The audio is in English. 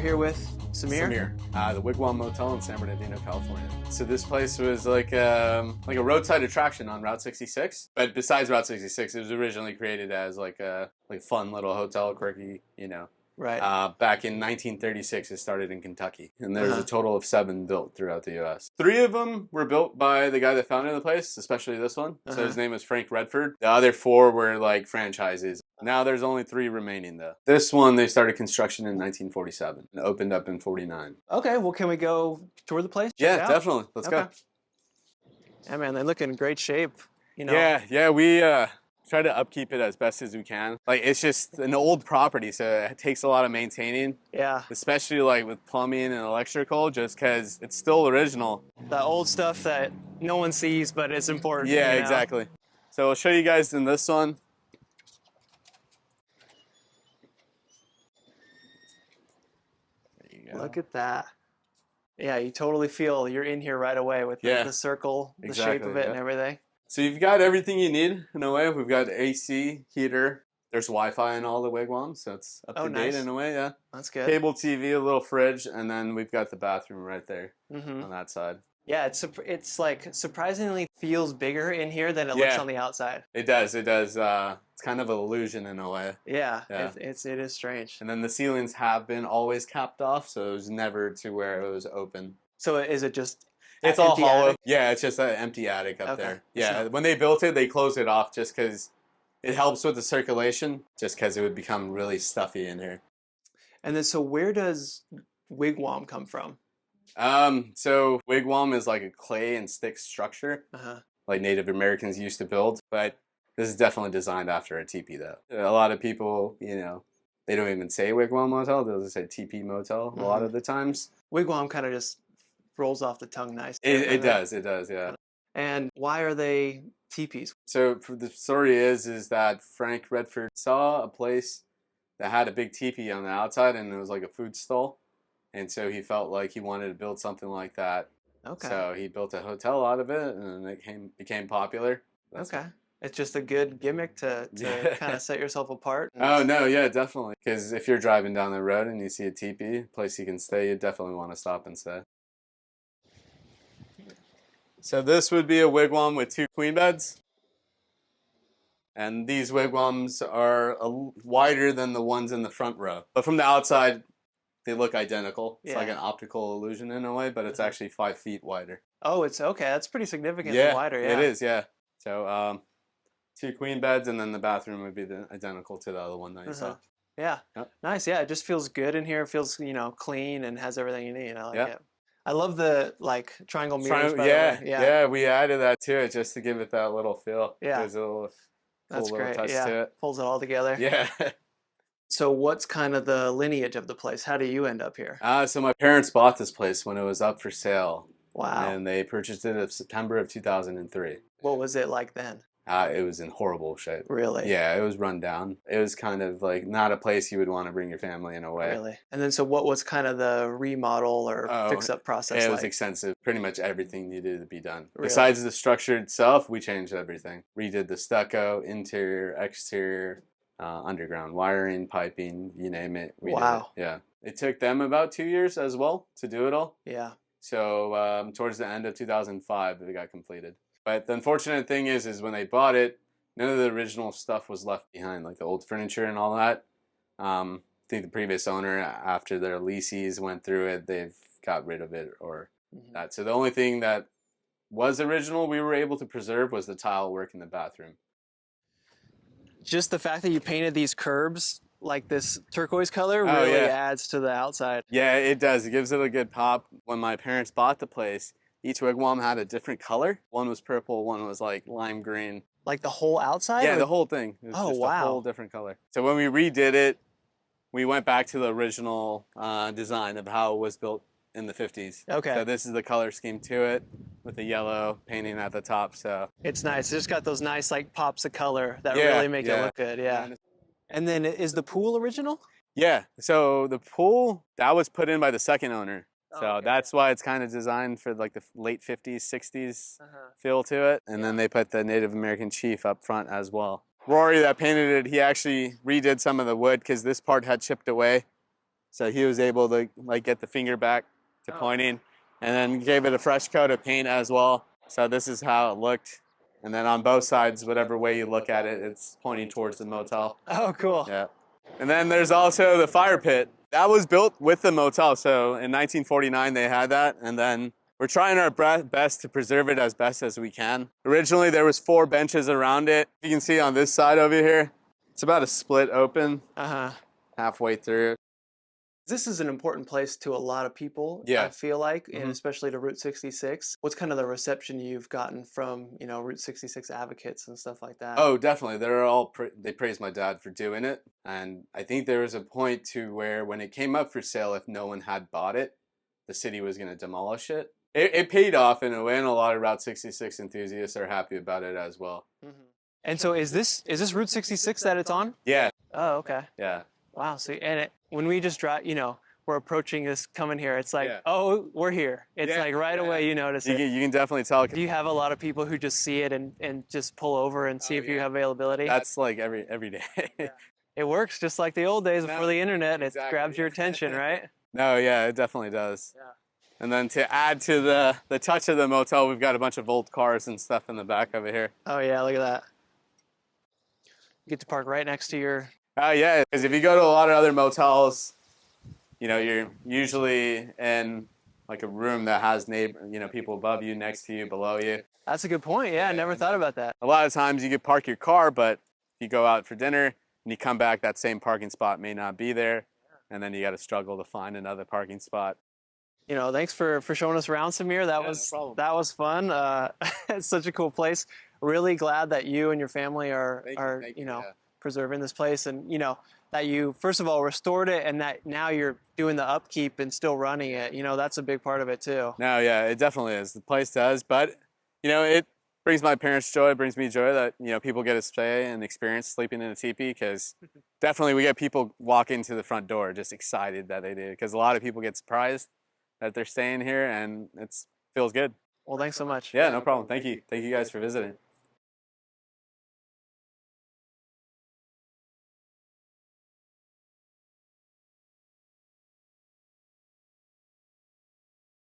here with Samir. The Wigwam Motel in San Bernardino, California. So this place was like a roadside attraction on Route 66. But besides Route 66, it was originally created as like a fun little hotel, quirky, you know. Right. Back in 1936, it started in Kentucky, and there's a total of 7 built throughout the U.S. 3 of them were built by the guy that founded the place, especially this one. So his name was Frank Redford. The other 4 were like franchises. Now there's only 3 remaining though. This one, they started construction in 1947 and opened up in 49. Okay, well, can we go tour the place? Yeah, definitely. Let's go. Yeah, man, they look in great shape. You know. Yeah, we try to upkeep it as best as we can. Like, it's just an old property, so it takes a lot of maintaining. Yeah. Especially like with plumbing and electrical, just because it's still original. The old stuff that no one sees, but it's important. Yeah, you know? exactly. So I'll show you guys in this one. There you go. Look at that. Yeah, you totally feel you're in here right away with the circle, the shape of it and everything. So you've got everything you need in a way. We've got AC, heater. There's Wi-Fi in all the wigwams, so it's up to date in a way, yeah. That's good. Cable TV, a little fridge, and then we've got the bathroom right there on that side. Yeah, it's like surprisingly feels bigger in here than it looks on the outside. It does. It's kind of an illusion in a way. Yeah. It is strange. And then the ceilings have been always capped off, so it was never to where it was open. So is it just... It's all hollow. Attic? Yeah, it's just an empty attic up there. Yeah, when they built it, they closed it off just because it helps with the circulation, just because it would become really stuffy in here. And then, so where does wigwam come from? So wigwam is like a clay and stick structure, like Native Americans used to build, but this is definitely designed after a teepee, though. A lot of people, you know, they don't even say Wigwam Motel; they'll just say Teepee Motel a lot of the times. Wigwam kind of just rolls off the tongue nice. It does, yeah. And why are they teepees? So the story is that Frank Redford saw a place that had a big teepee on the outside, and it was like a food stall. And so he felt like he wanted to build something like that. Okay. So he built a hotel out of it, and it became popular. It's just a good gimmick to kind of set yourself apart. Oh, no, yeah, definitely. Because if you're driving down the road and you see a teepee, a place you can stay, you definitely want to stop and stay. So this would be a wigwam with 2 queen beds. And these wigwams are wider than the ones in the front row. But from the outside, they look identical. It's like an optical illusion in a way, but it's actually 5 feet wider. Oh, it's okay. That's pretty significantly wider, it is, yeah. So 2 queen beds, and then the bathroom would be identical to the other one that you saw. Yeah, nice. Yeah, it just feels good in here. It feels, you know, clean and has everything you need. I like it. I love the triangle mirrors. Yeah, we added that to it just to give it that little feel. Yeah, there's a little that's cool great. Touch to it. Pulls it all together. Yeah. So what's kind of the lineage of the place? How do you end up here? So my parents bought this place when it was up for sale. Wow. And they purchased it in September of 2003. What was it like then? It was in horrible shape. Really? Yeah, it was run down. It was kind of like not a place you would want to bring your family in a way. Really? And then so what was kind of the remodel or fix-up process like? It was extensive. Pretty much everything needed to be done. Really? Besides the structure itself, we changed everything. Redid the stucco, interior, exterior, underground wiring, piping, you name it. We did it. Yeah. It took them about 2 years as well to do it all. Yeah. So towards the end of 2005, it got completed. But the unfortunate thing is when they bought it, none of the original stuff was left behind, like the old furniture and all that. I think the previous owner, after their leases went through it, they've got rid of it or that. So the only thing that was original we were able to preserve was the tile work in the bathroom. Just the fact that you painted these curbs like this turquoise color really adds to the outside. Yeah, it does. It gives it a good pop. When my parents bought the place, each wigwam had a different color. One was purple, one was like lime green. Like the whole outside? Yeah, the whole thing. It was just a whole different color. So when we redid it, we went back to the original design of how it was built in the 50s. Okay. So this is the color scheme to it with the yellow painting at the top. So it's nice. It's just got those nice like pops of color that really make it look good. Yeah. And then is the pool original? Yeah. So the pool, that was put in by the second owner. So that's why it's kind of designed for like the late 50s, 60s feel to it. And then they put the Native American chief up front as well. Rory that painted it, he actually redid some of the wood because this part had chipped away. So he was able to like get the finger back to pointing, and then gave it a fresh coat of paint as well. So this is how it looked. And then on both sides, whatever way you look at it, it's pointing towards the motel. Oh, cool. Yeah. And then there's also the fire pit. That was built with the motel. So in 1949, they had that. And then we're trying our best to preserve it as best as we can. Originally, there was 4 benches around it. You can see on this side over here, it's about a split open halfway through. This is an important place to a lot of people, I feel like, and especially to Route 66. What's kind of the reception you've gotten from, you know, Route 66 advocates and stuff like that? Oh, definitely. They're all they praised my dad for doing it, and I think there was a point to where when it came up for sale, if no one had bought it, the city was going to demolish it. It paid off in a way, and a lot of Route 66 enthusiasts are happy about it as well. And so is this Route 66 that it's on? Yeah. Oh, okay. Yeah. Wow. So when we just drive, you know, we're approaching this coming here, it's like, oh, we're here. It's like right away you notice it. You can definitely tell. Do you have a lot of people who just see it and just pull over and see if you have availability? That's like every day. It works just like the old days before the internet. It grabs your attention, right? No, yeah, it definitely does. Yeah. And then to add to the touch of the motel, we've got a bunch of old cars and stuff in the back over here. Oh yeah, look at that. You get to park right next to your... Oh yeah, because if you go to a lot of other motels, you know, you're usually in like a room that has people above you, next to you, below you. That's a good point. Yeah, I never thought about that. A lot of times you could park your car, but if you go out for dinner and you come back, that same parking spot may not be there, and then you got to struggle to find another parking spot. You know, thanks for showing us around, Samir. That was fun. It's such a cool place. Really glad that you and your family are preserving this place, and you know that you first of all restored it, and that now you're doing the upkeep and still running it. You know, that's a big part of it too. No, yeah, it definitely is. The place does, but you know, it brings my parents joy. It brings me joy that people get to stay and experience sleeping in a teepee, because definitely we get people walk into the front door just excited that they did, because a lot of people get surprised that they're staying here, and it feels good. Well, thanks so much. Yeah, no problem. Thank you. Thank you guys for visiting.